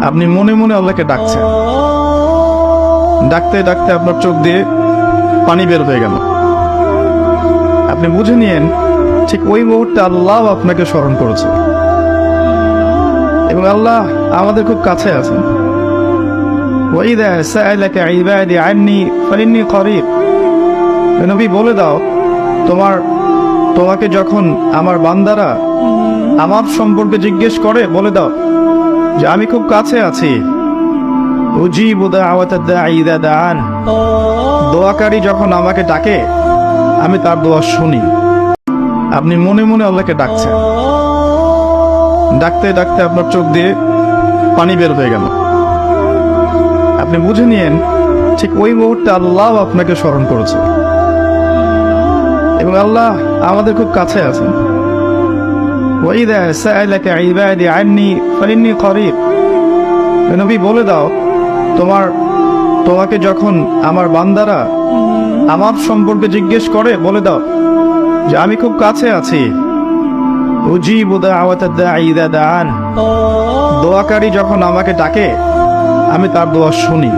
আপনি মনে মনে আল্লাহকে ডাকছেন, ডাকতে ডাকতে আপনার চোখ দিয়ে পানি বের হয়ে গেল। আপনি বুঝে নিয়েন ঠিক ওই মুহূর্তে আল্লাহ আপনাকে স্মরণ করেছে এবং আল্লাহ আমাদের খুব কাছে আছেন। ওয়াইদা সাআলাকা ইবাদি আন্নী ফাইন্নী করিব। নবী বলে দাও, তোমাকে যখন আমার বান্দারা আমার সম্পর্কে জিজ্ঞেস করে বলে দাও যে আমি খুব কাছে আছি। উজিবু দাওয়াতাদ দাঈ ইযা দাআন। দোয়াকারী যখন আমাকে ডাকে আমি তার দোয়া শুনি। আপনি মনে মনে আল্লাহকে ডাকছেন, ডাকতে ডাকতে আপনার চোখ দিয়ে পানি বের হয়ে গেল। আপনি বুঝে নিয়েন ঠিক ওই মুহূর্তে আল্লাহ আপনাকে স্মরণ করেছে এবং আল্লাহ আমাদের খুব কাছে আছেন। ওয়াইদা সাআলাকা ইবাদি আন্নী ফাইন্নী করিব। নবী বলে দাও, তোমাকে যখন আমার বান্দারা আমার সম্পর্কে জিজ্ঞেস করে বলে দাও যে আমি খুব কাছে আছি। উজিবু দাওয়াতাদ দাঈ ইযা দাআন। দোয়াকারী যখন আমাকে ডাকে আমি তার দোয়া শুনি।